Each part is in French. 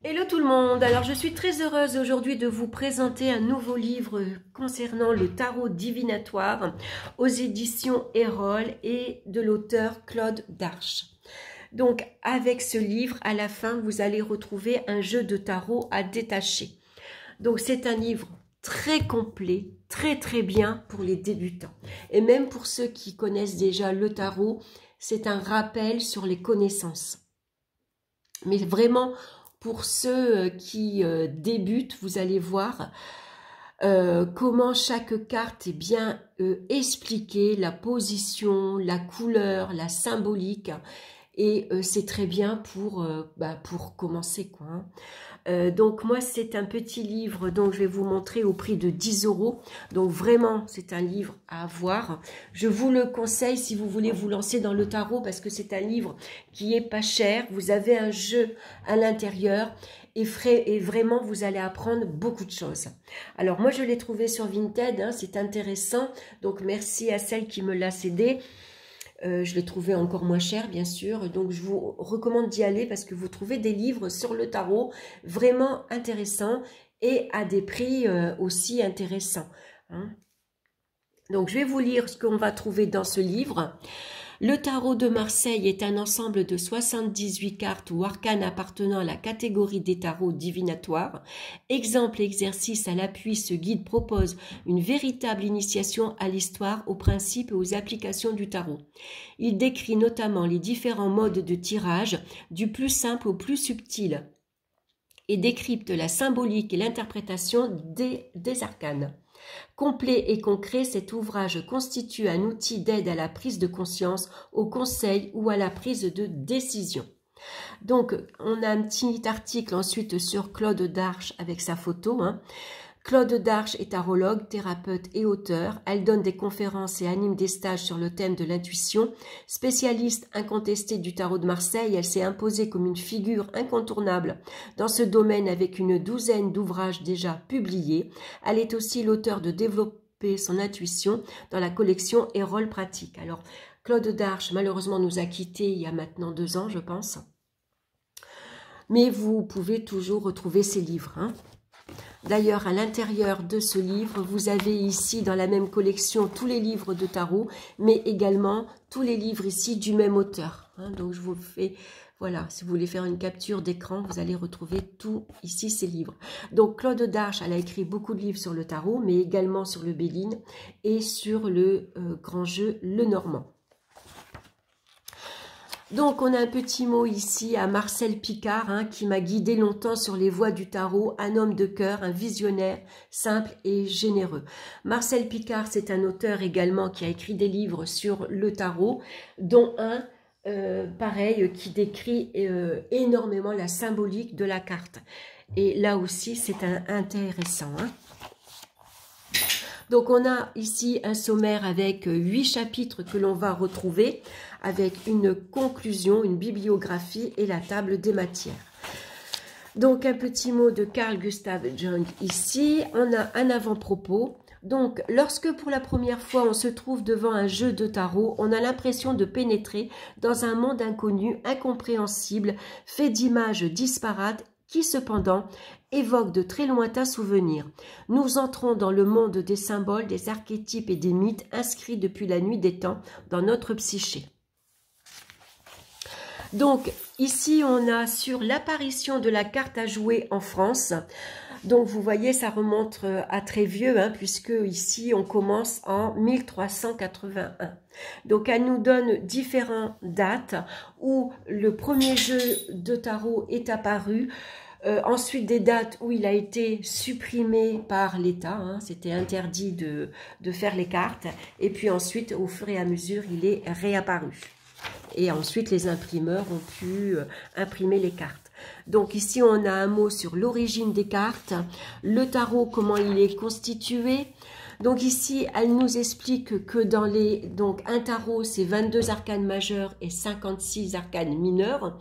Hello tout le monde, alors je suis très heureuse aujourd'hui de vous présenter un nouveau livre concernant le tarot divinatoire aux éditions Erol et de l'auteur Claude Darche. Donc avec ce livre, à la fin, vous allez retrouver un jeu de tarot à détacher. Donc c'est un livre très complet, très bien pour les débutants. Et même pour ceux qui connaissent déjà le tarot, c'est un rappel sur les connaissances. Mais vraiment, pour ceux qui débutent, vous allez voir comment chaque carte est bien expliquée, la position, la couleur, la symbolique. Et c'est très bien pour commencer, quoi, hein. Donc moi c'est un petit livre, donc je vais vous montrer au prix de 10 €. Donc vraiment c'est un livre à avoir. Je vous le conseille si vous voulez vous lancer dans le tarot, parce que c'est un livre qui est pas cher. Vous avez un jeu à l'intérieur et vraiment vous allez apprendre beaucoup de choses. Alors moi je l'ai trouvé sur Vinted, hein, c'est intéressant. Donc merci à celle qui me l'a cédé. Je l'ai trouvé encore moins cher, bien sûr. Donc, je vous recommande d'y aller parce que vous trouvez des livres sur le tarot vraiment intéressants et à des prix aussi intéressants, hein. Donc, je vais vous lire ce qu'on va trouver dans ce livre. Le tarot de Marseille est un ensemble de 78 cartes ou arcanes appartenant à la catégorie des tarots divinatoires. Exemple et exercice à l'appui, ce guide propose une véritable initiation à l'histoire, aux principes et aux applications du tarot. Il décrit notamment les différents modes de tirage, du plus simple au plus subtil, et décrypte la symbolique et l'interprétation des arcanes. Complet et concret, cet ouvrage constitue un outil d'aide à la prise de conscience, au conseil ou à la prise de décision. Donc, on a un petit article ensuite sur Claude Darche avec sa photo, hein. Claude Darche est tarologue, thérapeute et auteur. Elle donne des conférences et anime des stages sur le thème de l'intuition. Spécialiste incontestée du tarot de Marseille, elle s'est imposée comme une figure incontournable dans ce domaine avec une douzaine d'ouvrages déjà publiés. Elle est aussi l'auteur de Développer son intuition dans la collection Erol Pratique. Alors, Claude Darche, malheureusement, nous a quittés il y a maintenant 2 ans, je pense. Mais vous pouvez toujours retrouver ses livres, hein. D'ailleurs, à l'intérieur de ce livre, vous avez ici dans la même collection tous les livres de tarot, mais également tous les livres ici du même auteur, hein. Donc, je vous le fais, voilà, si vous voulez faire une capture d'écran, vous allez retrouver tout ici, ces livres. Donc, Claude Darche, elle a écrit beaucoup de livres sur le tarot, mais également sur le Béline et sur le grand jeu Le Normand. Donc, on a un petit mot ici à Marcel Picard, hein, qui m'a guidé longtemps sur les voies du tarot, un homme de cœur, un visionnaire, simple et généreux. Marcel Picard, c'est un auteur également qui a écrit des livres sur le tarot, dont un, pareil, qui décrit énormément la symbolique de la carte. Et là aussi, c'est intéressant, hein. Donc, on a ici un sommaire avec 8 chapitres que l'on va retrouver, avec une conclusion, une bibliographie et la table des matières. Donc, un petit mot de Carl Gustav Jung ici. On a un avant-propos. Donc, lorsque pour la première fois on se trouve devant un jeu de tarot, on a l'impression de pénétrer dans un monde inconnu, incompréhensible, fait d'images disparates qui cependant évoque de très lointains souvenirs. Nous entrons dans le monde des symboles, des archétypes et des mythes inscrits depuis la nuit des temps dans notre psyché. Donc ici on a sur l'apparition de la carte à jouer en France. Donc vous voyez, ça remonte à très vieux, hein, puisque ici on commence en 1381. Donc elle nous donne différentes dates où le premier jeu de tarot est apparu. Ensuite des dates où il a été supprimé par l'État, hein, c'était interdit de faire les cartes. Et puis ensuite, au fur et à mesure, il est réapparu. Et ensuite, les imprimeurs ont pu imprimer les cartes. Donc ici, on a un mot sur l'origine des cartes, le tarot, comment il est constitué. Donc ici, elle nous explique que dans les... Donc un tarot, c'est 22 arcanes majeures et 56 arcanes mineures,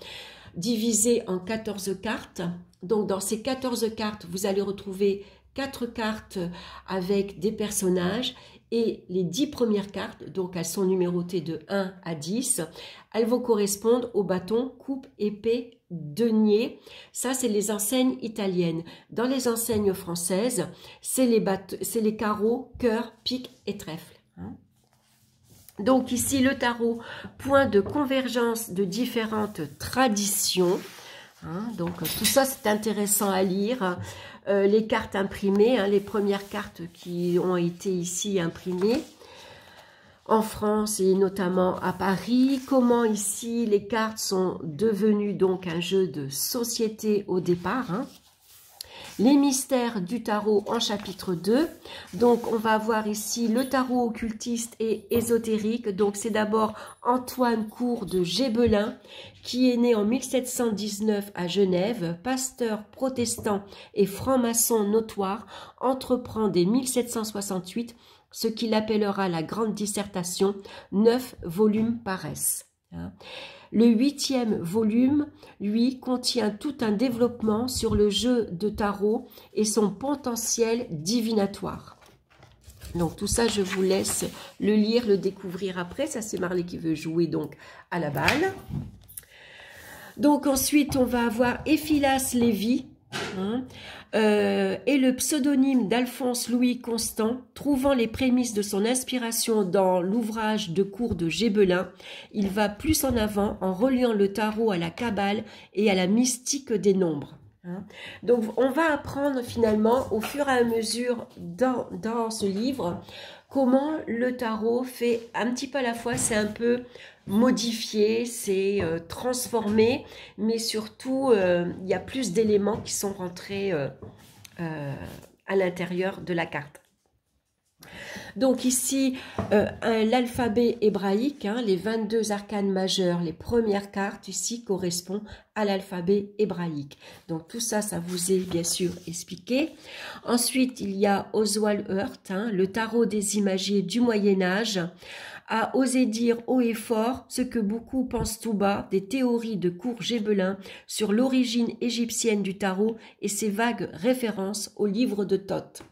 divisés en 14 cartes. Donc dans ces 14 cartes, vous allez retrouver 4 cartes avec des personnages Et les 10 premières cartes, donc elles sont numérotées de 1 à 10, elles vont correspondre au bâton, coupe, épée, denier. Ça, c'est les enseignes italiennes. Dans les enseignes françaises, c'est les carreaux, cœur, pique et trèfle. Donc ici, le tarot, point de convergence de différentes traditions. Donc tout ça, c'est intéressant à lire. Les cartes imprimées, les premières cartes qui ont été ici imprimées en France et notamment à Paris. Comment ici les cartes sont devenues donc un jeu de société au départ. Les mystères du tarot en chapitre 2. Donc, on va voir ici le tarot occultiste et ésotérique. Donc, c'est d'abord Antoine Court de Gébelin, qui est né en 1719 à Genève, pasteur protestant et franc-maçon notoire, entreprend dès 1768 ce qu'il appellera la grande dissertation. 9 volumes paraissent. Le 8e volume, lui, contient tout un développement sur le jeu de tarot et son potentiel divinatoire. Donc tout ça, je vous laisse le lire, le découvrir après. Ça, c'est Marley qui veut jouer donc à la balle. Donc ensuite, on va avoir Ephilas Lévy. Et le pseudonyme d'Alphonse Louis Constant, trouvant les prémices de son inspiration dans l'ouvrage de Court de Gébelin, il va plus en avant en reliant le tarot à la Kabbale et à la mystique des nombres. Donc on va apprendre finalement au fur et à mesure dans ce livre comment le tarot fait un petit peu à la fois, c'est un peu modifié, c'est transformé, mais surtout il y a plus d'éléments qui sont rentrés à l'intérieur de la carte. Donc ici, l'alphabet hébraïque, les 22 arcanes majeurs, les premières cartes ici correspondent à l'alphabet hébraïque. Donc tout ça, ça vous est bien sûr expliqué. Ensuite, il y a Oswald Hurt, le tarot des imagiers du Moyen-Âge, a osé dire haut et fort ce que beaucoup pensent tout bas des théories de Court Gébelin sur l'origine égyptienne du tarot et ses vagues références au livre de Thoth.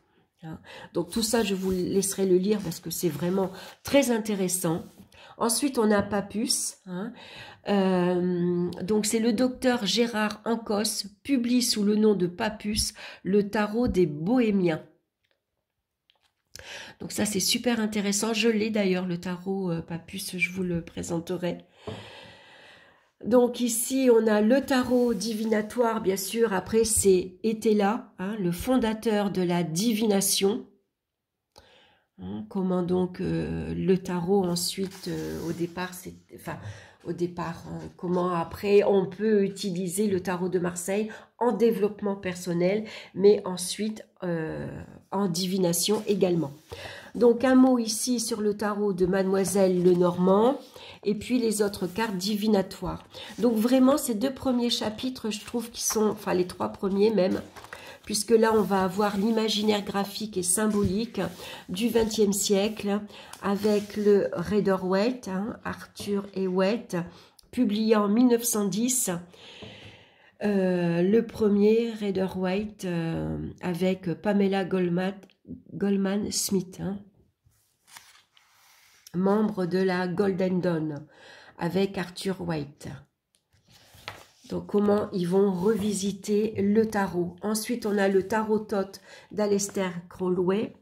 Donc tout ça, je vous laisserai le lire parce que c'est vraiment très intéressant. Ensuite, on a Papus. Donc c'est le docteur Gérard Ancos, publie sous le nom de Papus le tarot des Bohémiens. Donc ça, c'est super intéressant. Je l'ai d'ailleurs, le tarot Papus, je vous le présenterai. Donc ici, on a le tarot divinatoire, bien sûr. Après, c'est Éthéla, le fondateur de la divination. Comment donc le tarot ensuite, comment après on peut utiliser le tarot de Marseille en développement personnel, mais ensuite en divination également. Donc un mot ici sur le tarot de Mademoiselle Lenormand, et puis les autres cartes divinatoires. Donc vraiment ces deux premiers chapitres, je trouve qu'ils sont, enfin les trois premiers même, puisque là on va avoir l'imaginaire graphique et symbolique du XXe siècle avec le Rider-Waite, Arthur Waite, publié en 1910. Le premier Rider-Waite avec Pamela Goldman Smith, membre de la Golden Dawn, avec Arthur Waite. Donc, comment ils vont revisiter le tarot. Ensuite, on a le tarot Thoth d'Aleister Crowley.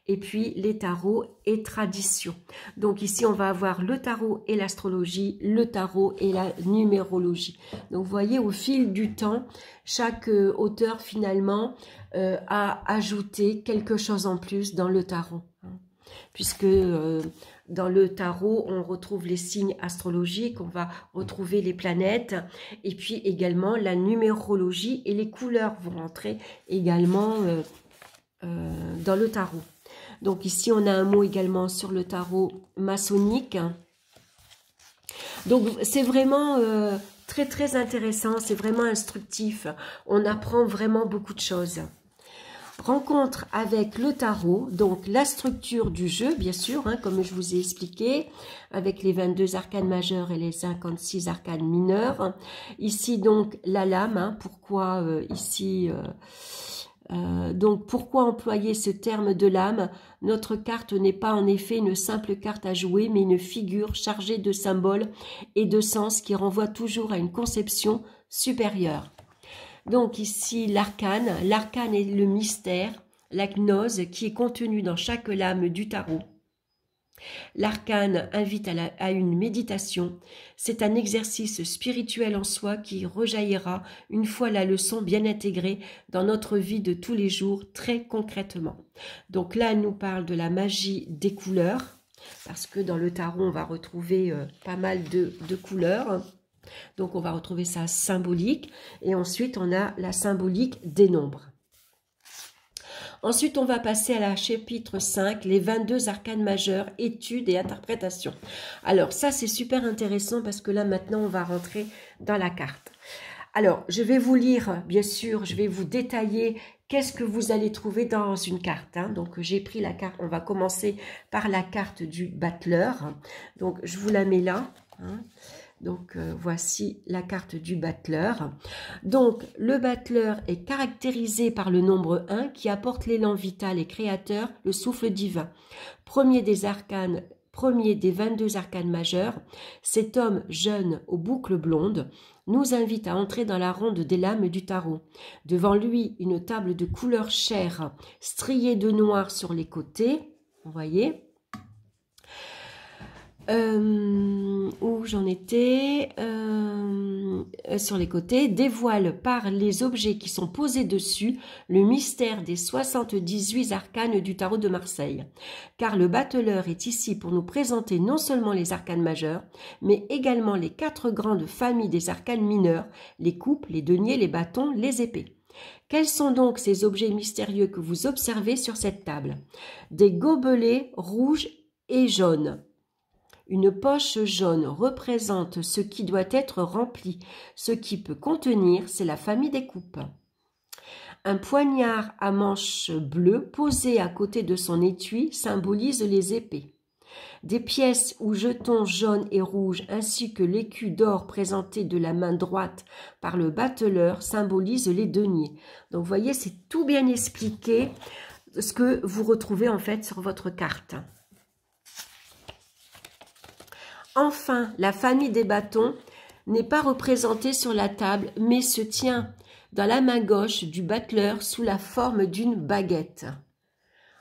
Et puis, les tarots et traditions. Donc, ici, on va avoir le tarot et l'astrologie, le tarot et la numérologie. Donc, vous voyez, au fil du temps, chaque auteur, finalement, a ajouté quelque chose en plus dans le tarot. Puisque dans le tarot, on retrouve les signes astrologiques, on va retrouver les planètes, et puis également la numérologie et les couleurs vont rentrer également dans le tarot. Donc ici, on a un mot également sur le tarot maçonnique. Donc c'est vraiment très très intéressant, c'est vraiment instructif, on apprend vraiment beaucoup de choses. Rencontre avec le tarot, donc la structure du jeu, bien sûr, comme je vous ai expliqué, avec les 22 arcanes majeures et les 56 arcanes mineures. Ici, donc, la lame, pourquoi ici Donc, pourquoi employer ce terme de l'âme? Notre carte n'est pas en effet une simple carte à jouer, mais une figure chargée de symboles et de sens qui renvoie toujours à une conception supérieure. Donc ici, l'arcane. L'arcane est le mystère, la gnose qui est contenue dans chaque lame du tarot. L'arcane invite à une méditation. C'est un exercice spirituel en soi qui rejaillira une fois la leçon bien intégrée dans notre vie de tous les jours, très concrètement. Donc là, elle nous parle de la magie des couleurs, parce que dans le tarot, on va retrouver pas mal de couleurs. Donc on va retrouver ça symbolique. Et ensuite, on a la symbolique des nombres. Ensuite, on va passer à la chapitre 5, les 22 arcanes majeurs, études et interprétations. Alors, ça, c'est super intéressant parce que là, maintenant, on va rentrer dans la carte. Alors, je vais vous lire, bien sûr, je vais vous détailler qu'est-ce que vous allez trouver dans une carte. Hein. Donc, j'ai pris la carte, on va commencer par la carte du battleur. Donc, je vous la mets là. Hein. Donc, voici la carte du battleur. Donc, le battleur est caractérisé par le nombre 1 qui apporte l'élan vital et créateur, le souffle divin. Premier des 22 arcanes majeurs, cet homme jeune aux boucles blondes nous invite à entrer dans la ronde des lames du tarot. Devant lui, une table de couleur chair, striée de noir sur les côtés, vous voyez. Où j'en étais sur les côtés, dévoile par les objets qui sont posés dessus le mystère des 78 arcanes du tarot de Marseille. Car le battleur est ici pour nous présenter non seulement les arcanes majeurs, mais également les 4 grandes familles des arcanes mineurs, les coupes, les deniers, les bâtons, les épées. Quels sont donc ces objets mystérieux que vous observez sur cette table? Des gobelets rouges et jaunes. Une poche jaune représente ce qui doit être rempli. Ce qui peut contenir, c'est la famille des coupes. Un poignard à manche bleue posé à côté de son étui symbolise les épées. Des pièces ou jetons jaunes et rouges ainsi que l'écu d'or présenté de la main droite par le battleur symbolisent les deniers. Donc vous voyez, c'est tout bien expliqué ce que vous retrouvez en fait sur votre carte. Enfin, la famille des bâtons n'est pas représentée sur la table, mais se tient dans la main gauche du battleur sous la forme d'une baguette.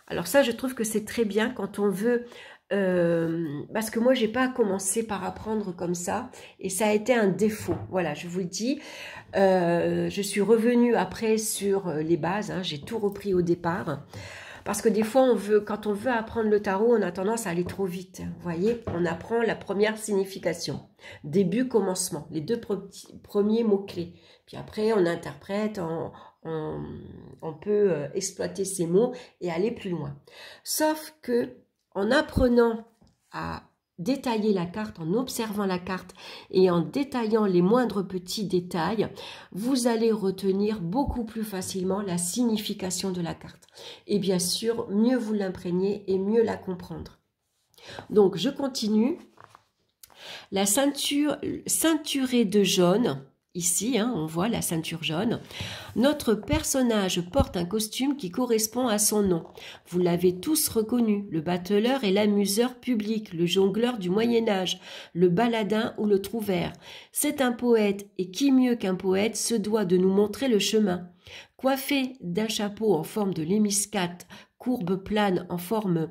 Alors ça, je trouve que c'est très bien quand on veut, parce que moi, j'ai pas commencé par apprendre comme ça, et ça a été un défaut. Voilà, je vous le dis. Je suis revenue après sur les bases, hein, j'ai tout repris au départ. Parce que des fois, quand on veut apprendre le tarot, on a tendance à aller trop vite. Vous voyez, on apprend la première signification. Début, commencement, les 2 premiers mots-clés. Puis après, on interprète, on peut exploiter ces mots et aller plus loin. Sauf que en apprenant à détailler la carte, en observant la carte et en détaillant les moindres petits détails, vous allez retenir beaucoup plus facilement la signification de la carte. Et bien sûr, mieux vous l'imprégnez et mieux la comprendre. Donc, je continue. La ceinture ceinturée de jaune, ici, hein, on voit la ceinture jaune. Notre personnage porte un costume qui correspond à son nom. Vous l'avez tous reconnu, le battleur est l'amuseur public, le jongleur du Moyen-Âge, le baladin ou le trouvère. C'est un poète, et qui mieux qu'un poète se doit de nous montrer le chemin. Coiffé d'un chapeau en forme de lémiscate, courbe plane en forme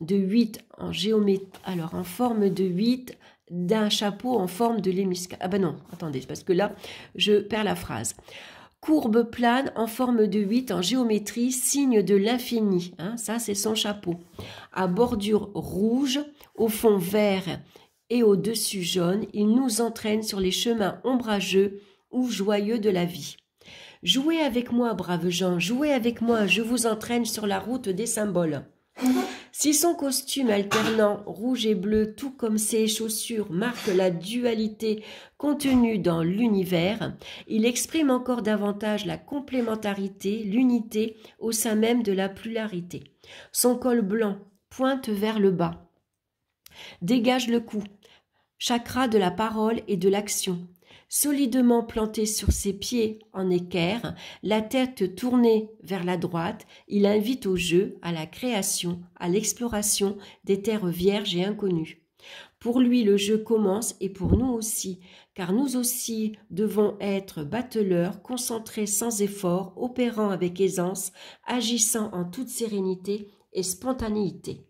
de 8 en géométrie, alors en forme de 8 d'un chapeau en forme de lémiscate. Ah ben non, attendez, parce que là, je perds la phrase. Courbe plane en forme de 8 en géométrie, signe de l'infini. Hein, ça, c'est son chapeau. À bordure rouge, au fond vert et au-dessus jaune, il nous entraîne sur les chemins ombrageux ou joyeux de la vie. Jouez avec moi, braves gens, jouez avec moi, je vous entraîne sur la route des symboles. Si son costume alternant rouge et bleu, tout comme ses chaussures, marque la dualité contenue dans l'univers, il exprime encore davantage la complémentarité, l'unité au sein même de la pluralité. Son col blanc pointe vers le bas, dégage le cou, chakra de la parole et de l'action. Solidement planté sur ses pieds en équerre, la tête tournée vers la droite, il invite au jeu, à la création, à l'exploration des terres vierges et inconnues. Pour lui, le jeu commence et pour nous aussi, car nous aussi devons être bateleurs, concentrés sans effort, opérant avec aisance, agissant en toute sérénité et spontanéité.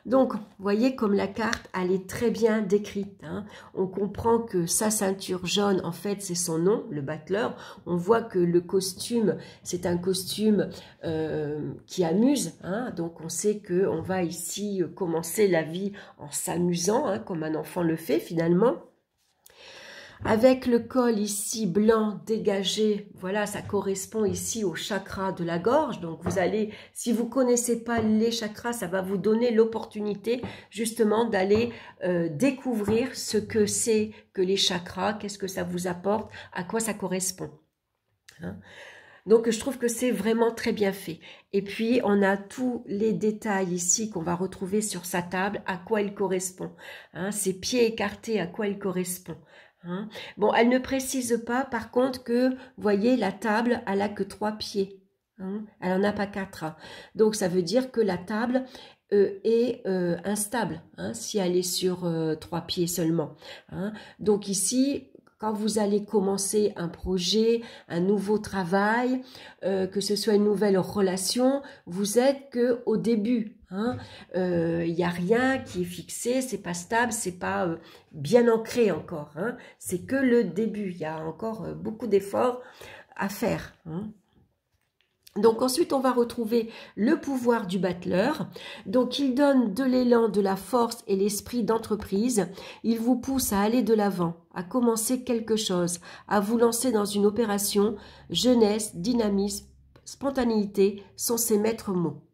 Donc, vous voyez comme la carte, elle est très bien décrite. Hein. On comprend que sa ceinture jaune, en fait, c'est son nom, le battleur. On voit que le costume, c'est un costume qui amuse. Hein. Donc, on sait qu'on va ici commencer la vie en s'amusant, hein, comme un enfant le fait finalement. Avec le col ici blanc dégagé, voilà, ça correspond ici au chakra de la gorge. Donc vous allez, si vous connaissez pas les chakras, ça va vous donner l'opportunité justement d'aller découvrir ce que c'est que les chakras, qu'est-ce que ça vous apporte, à quoi ça correspond. Hein? Donc, je trouve que c'est vraiment très bien fait. Et puis, on a tous les détails ici qu'on va retrouver sur sa table, à quoi il correspond. Hein, ses pieds écartés, à quoi il correspond. Hein. Bon, elle ne précise pas, par contre, que, vous voyez, la table, elle n'a que 3 pieds. Hein, elle n'en a pas 4. Hein. Donc, ça veut dire que la table est instable, hein, si elle est sur 3 pieds seulement. Hein. Donc, ici... Quand vous allez commencer un projet, un nouveau travail, que ce soit une nouvelle relation, vous êtes que au début. Hein. Y a rien qui est fixé, c'est pas stable, c'est pas bien ancré encore. Hein. C'est que le début. Il y a encore beaucoup d'efforts à faire. Hein. Donc ensuite, on va retrouver le pouvoir du battleur. Donc il donne de l'élan, de la force et l'esprit d'entreprise. Il vous pousse à aller de l'avant, à commencer quelque chose, à vous lancer dans une opération. Jeunesse, dynamisme, spontanéité sont ses maîtres mots.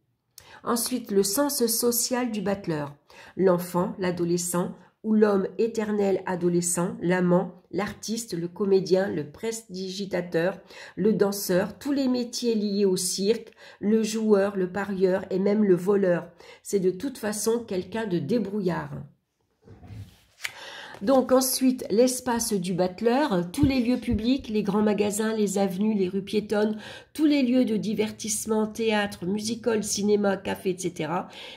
Ensuite, le sens social du battleur. L'enfant, l'adolescent ou l'homme éternel adolescent, l'amant, l'artiste, le comédien, le prestidigitateur, le danseur, tous les métiers liés au cirque, le joueur, le parieur et même le voleur. C'est de toute façon quelqu'un de débrouillard. Donc ensuite, l'espace du battleur, tous les lieux publics, les grands magasins, les avenues, les rues piétonnes, tous les lieux de divertissement, théâtre, music-hall, cinéma, café, etc.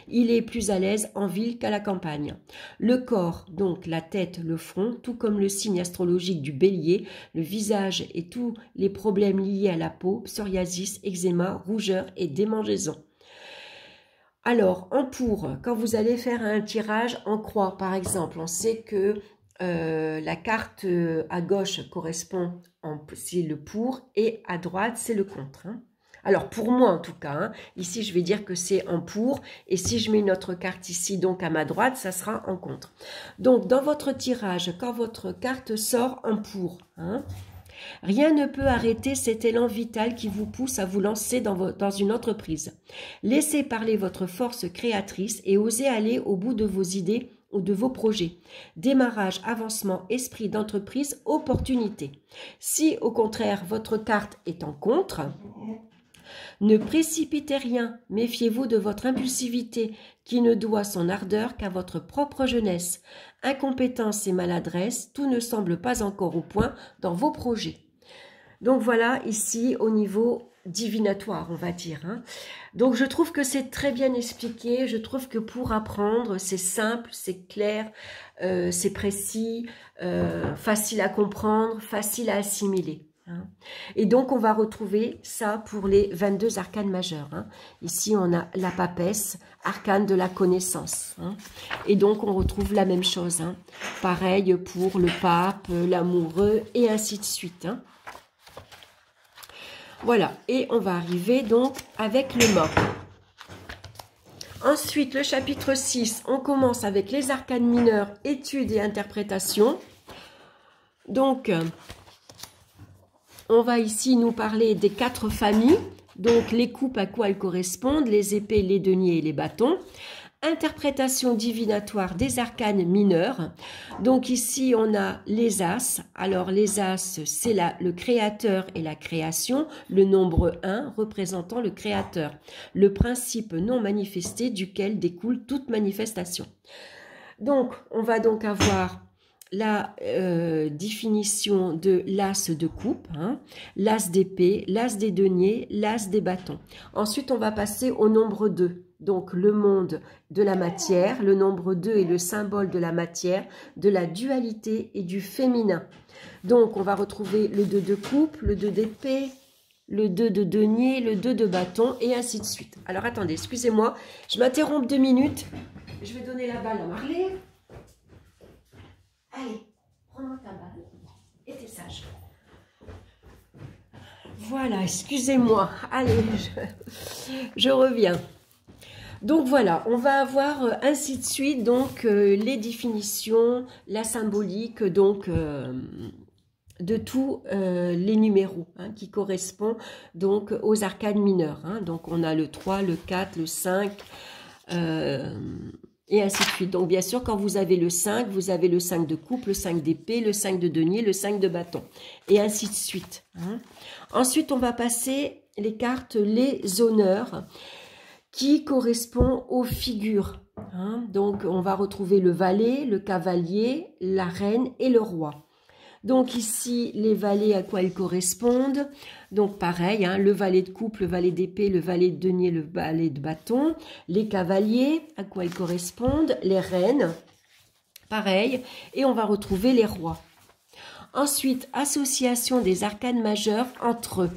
Il est plus à l'aise en ville qu'à la campagne. Le corps, donc la tête, le front, tout comme le signe astrologique du bélier, le visage et tous les problèmes liés à la peau, psoriasis, eczéma, rougeur et démangeaison. Alors, en pour, quand vous allez faire un tirage en croix, par exemple, on sait que la carte à gauche correspond, c'est le pour, et à droite, c'est le contre. Hein. Alors, pour moi, en tout cas, hein, ici, je vais dire que c'est en pour, et si je mets une autre carte ici, donc à ma droite, ça sera en contre. Donc, dans votre tirage, quand votre carte sort en pour, hein, rien ne peut arrêter cet élan vital qui vous pousse à vous lancer dans une entreprise. Laissez parler votre force créatrice et osez aller au bout de vos idées ou de vos projets. Démarrage, avancement, esprit d'entreprise, opportunité. Si au contraire votre carte est en contre, ne précipitez rien, méfiez-vous de votre impulsivité qui ne doit son ardeur qu'à votre propre jeunesse. Incompétence et maladresse, tout ne semble pas encore au point dans vos projets. Donc voilà, ici au niveau divinatoire, on va dire. Hein. Donc je trouve que c'est très bien expliqué, je trouve que pour apprendre, c'est simple, c'est clair, c'est précis, facile à comprendre, facile à assimiler. Hein. Et donc on va retrouver ça pour les 22 arcanes majeurs. Hein. Ici on a la papesse, arcane de la connaissance. Hein. Et donc on retrouve la même chose. Hein. Pareil pour le pape, l'amoureux et ainsi de suite. Hein. Voilà, et on va arriver donc avec le mort. Ensuite, le chapitre 6, on commence avec les arcanes mineurs, études et interprétations. Donc, on va ici nous parler des 4 familles. Donc, les coupes à quoi elles correspondent, les épées, les deniers et les bâtons. Interprétation divinatoire des arcanes mineurs. Donc ici, on a les as. Alors, les as, c'est le créateur et la création. Le nombre 1 représentant le créateur. Le principe non manifesté duquel découle toute manifestation. Donc, on va donc avoir la définition de l'as de coupe, hein, l'as d'épée, l'as des deniers, l'as des bâtons. Ensuite, on va passer au nombre 2. Donc, le monde de la matière. Le nombre 2 est le symbole de la matière, de la dualité et du féminin. Donc, on va retrouver le 2 de coupe, le 2 d'épée, le 2 de denier, le 2 de bâton, et ainsi de suite. Alors, attendez, excusez-moi, je m'interromps 2 minutes. Je vais donner la balle à Marley. Allez, prends-moi ta balle et t'es sage. Voilà, excusez-moi. Allez, je reviens. Donc voilà, on va avoir ainsi de suite donc les définitions, la symbolique donc de tous les numéros hein, qui correspondent donc aux arcanes mineures. Hein. Donc on a le 3, le 4, le 5 et ainsi de suite. Donc bien sûr quand vous avez le 5, vous avez le 5 de coupe, le 5 d'épée, le 5 de denier, le 5 de bâton et ainsi de suite. Hein. Ensuite on va passer les cartes les honneurs qui correspond aux figures. Hein. Donc, on va retrouver le valet, le cavalier, la reine et le roi. Donc, ici, les valets, à quoi ils correspondent? Donc, pareil, hein, le valet de coupe, le valet d'épée, le valet de denier, le valet de bâton. Les cavaliers, à quoi ils correspondent? Les reines, pareil. Et on va retrouver les rois. Ensuite, association des arcanes majeurs entre eux.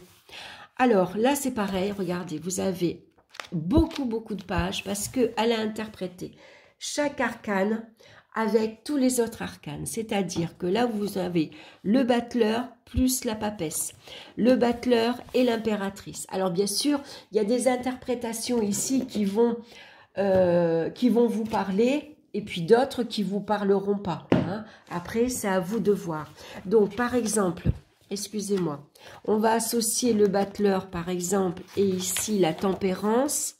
Alors, là, c'est pareil. Regardez, vous avez beaucoup de pages parce qu'elle a interprété chaque arcane avec tous les autres arcanes. C'est-à-dire que là, vous avez le battleur plus la papesse, le battleur et l'impératrice. Alors, bien sûr, il y a des interprétations ici qui vont vous parler et puis d'autres qui ne vous parleront pas. Hein. Après, c'est à vous de voir. Donc, par exemple... Excusez-moi, on va associer le battleur par exemple et ici la tempérance.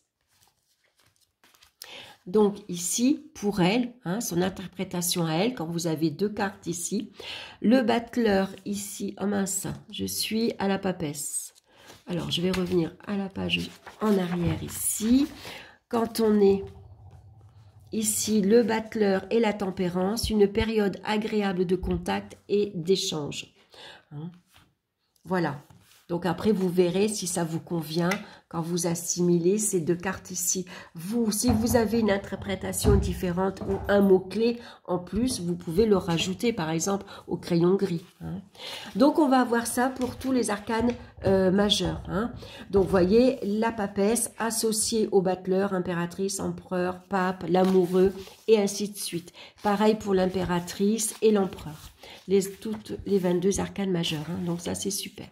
Donc ici, pour elle, hein, son interprétation à elle, quand vous avez 2 cartes ici, le battleur ici, oh mince, je suis à la papesse. Alors je vais revenir à la page en arrière ici. Quand on est ici, le battleur et la tempérance, une période agréable de contact et d'échange. Hein. Voilà. Donc après, vous verrez si ça vous convient quand vous assimilez ces 2 cartes ici. Vous, si vous avez une interprétation différente ou un mot-clé en plus, vous pouvez le rajouter, par exemple, au crayon gris. Hein. Donc, on va avoir ça pour tous les arcanes majeurs. Hein. Donc, vous voyez, la papesse associée au battleur, impératrice, empereur, pape, l'amoureux, et ainsi de suite. Pareil pour l'impératrice et l'empereur. Toutes les 22 arcanes majeurs. Hein. Donc, ça, c'est super.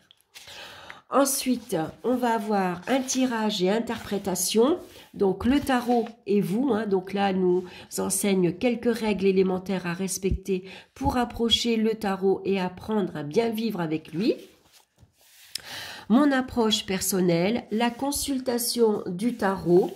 Ensuite, on va avoir un tirage et interprétation. Donc, le tarot et vous. Hein, donc là, nous enseigne quelques règles élémentaires à respecter pour approcher le tarot et apprendre à bien vivre avec lui. Mon approche personnelle, la consultation du tarot.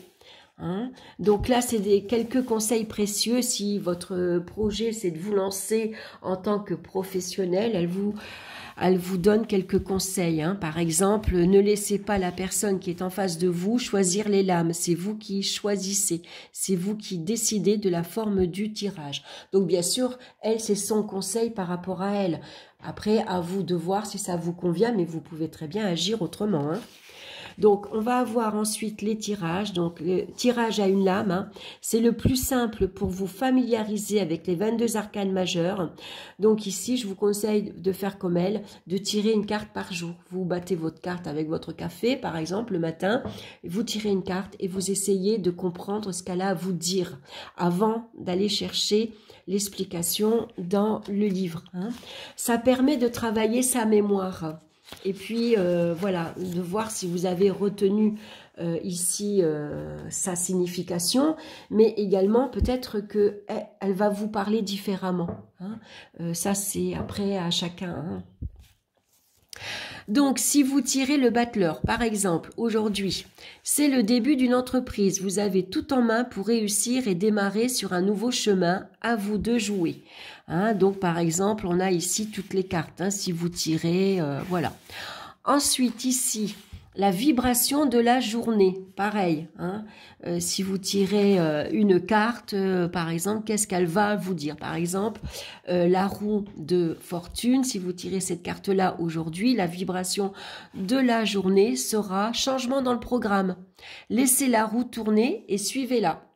Hein. Donc là, c'est quelques conseils précieux. Si votre projet, c'est de vous lancer en tant que professionnel, elle vous donne quelques conseils. Hein. Par exemple, ne laissez pas la personne qui est en face de vous choisir les lames. C'est vous qui choisissez. C'est vous qui décidez de la forme du tirage. Donc, bien sûr, elle, c'est son conseil par rapport à elle. Après, à vous de voir si ça vous convient, mais vous pouvez très bien agir autrement. Hein. Donc, on va avoir ensuite les tirages. Donc, le tirage à une lame, hein, c'est le plus simple pour vous familiariser avec les 22 arcanes majeurs. Donc, ici, je vous conseille de faire comme elle, de tirer une carte par jour. Vous battez votre carte avec votre café, par exemple, le matin. Vous tirez une carte et vous essayez de comprendre ce qu'elle a à vous dire avant d'aller chercher l'explication dans le livre. Hein. Ça permet de travailler sa mémoire. Et puis, voilà, de voir si vous avez retenu ici sa signification, mais également peut-être qu'elle va vous parler différemment. Hein. Ça, c'est après à chacun. Hein. Donc, si vous tirez le battleur, par exemple, aujourd'hui, c'est le début d'une entreprise. Vous avez tout en main pour réussir et démarrer sur un nouveau chemin. À vous de jouer. Hein, donc, par exemple, on a ici toutes les cartes. Hein, si vous tirez, voilà. Ensuite, ici, La vibration de la journée, pareil. Hein, si vous tirez une carte, par exemple, qu'est-ce qu'elle va vous dire? Par exemple, la roue de fortune, si vous tirez cette carte-là aujourd'hui, la vibration de la journée sera changement dans le programme. Laissez la roue tourner et suivez-la.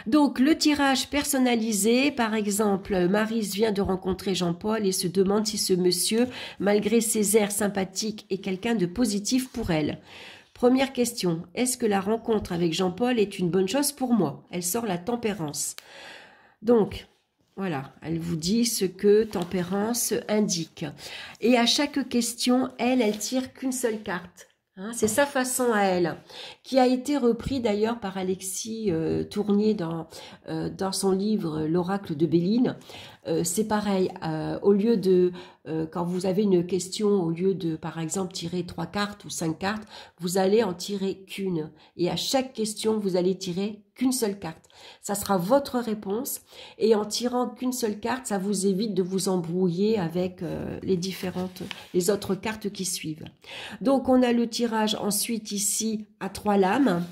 Donc, le tirage personnalisé, par exemple, Maryse vient de rencontrer Jean-Paul et se demande si ce monsieur, malgré ses airs sympathiques, est quelqu'un de positif pour elle. Première question, est-ce que la rencontre avec Jean-Paul est une bonne chose pour moi? Elle sort la tempérance. Donc, voilà, elle vous dit ce que tempérance indique. Et à chaque question, elle tire qu'une seule carte. Hein, c'est sa façon à elle, qui a été repris d'ailleurs par Alexis Tournier dans son livre L'Oracle de Béline. C'est pareil, au lieu de, quand vous avez une question, au lieu de par exemple tirer 3 cartes ou 5 cartes, vous allez en tirer qu'une. Et à chaque question, vous allez tirer qu'une seule carte. Ça sera votre réponse. Et en tirant qu'une seule carte, ça vous évite de vous embrouiller avec les autres cartes qui suivent. Donc, on a le tirage ensuite ici à 3 lames.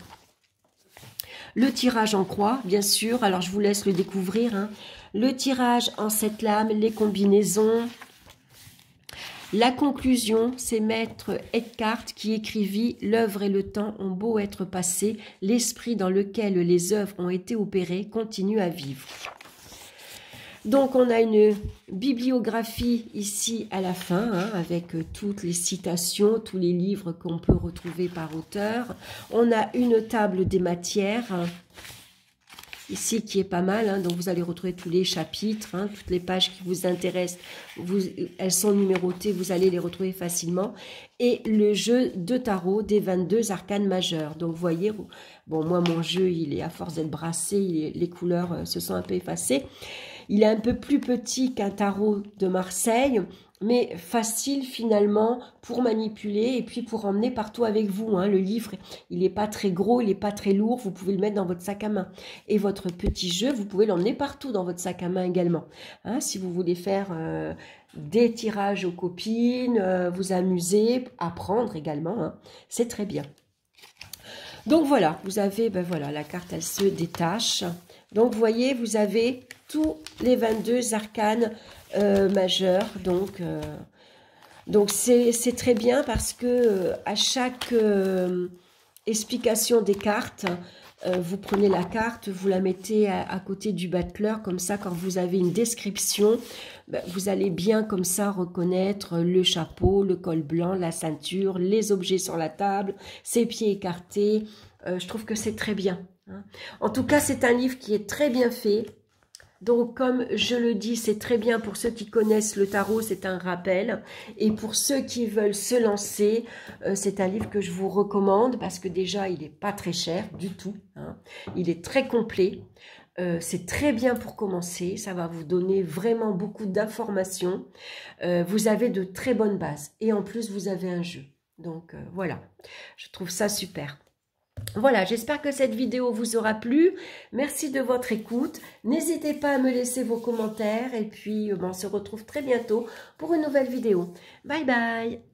Le tirage en croix, bien sûr. Alors, je vous laisse le découvrir. Hein. Le tirage en 7 lames, les combinaisons. La conclusion, c'est Maître Eckhart qui écrivit « L'œuvre et le temps ont beau être passés, l'esprit dans lequel les œuvres ont été opérées continue à vivre. » Donc, on a une bibliographie ici à la fin, hein, avec toutes les citations, tous les livres qu'on peut retrouver par auteur. On a une table des matières, ici qui est pas mal, hein, donc vous allez retrouver tous les chapitres, hein, toutes les pages qui vous intéressent, elles sont numérotées, vous allez les retrouver facilement. Et le jeu de tarot des 22 arcanes majeures. Donc vous voyez, bon moi mon jeu il est à force d'être brassé, les couleurs se sont un peu effacées. Il est un peu plus petit qu'un tarot de Marseille, mais facile finalement pour manipuler et puis pour emmener partout avec vous. Hein. Le livre, il n'est pas très gros, il n'est pas très lourd, vous pouvez le mettre dans votre sac à main. Et votre petit jeu, vous pouvez l'emmener partout dans votre sac à main également. Hein, si vous voulez faire des tirages aux copines, vous amuser, apprendre également, hein, c'est très bien. Donc voilà, vous avez, ben voilà, la carte elle se détache. Donc vous voyez, vous avez tous les 22 arcanes majeurs. Donc c'est très bien parce que à chaque explication des cartes, vous prenez la carte, vous la mettez à côté du battleur, comme ça quand vous avez une description, ben, vous allez bien comme ça reconnaître le chapeau, le col blanc, la ceinture, les objets sur la table, ses pieds écartés. Je trouve que c'est très bien. Hein. En tout cas, c'est un livre qui est très bien fait. Donc, comme je le dis, c'est très bien pour ceux qui connaissent le tarot, c'est un rappel. Et pour ceux qui veulent se lancer, c'est un livre que je vous recommande parce que déjà, il n'est pas très cher du tout. Hein. Il est très complet. C'est très bien pour commencer. Ça va vous donner vraiment beaucoup d'informations. Vous avez de très bonnes bases. Et en plus, vous avez un jeu. Donc, voilà. Je trouve ça super. Voilà, j'espère que cette vidéo vous aura plu. Merci de votre écoute. N'hésitez pas à me laisser vos commentaires. Et puis, on se retrouve très bientôt pour une nouvelle vidéo. Bye bye.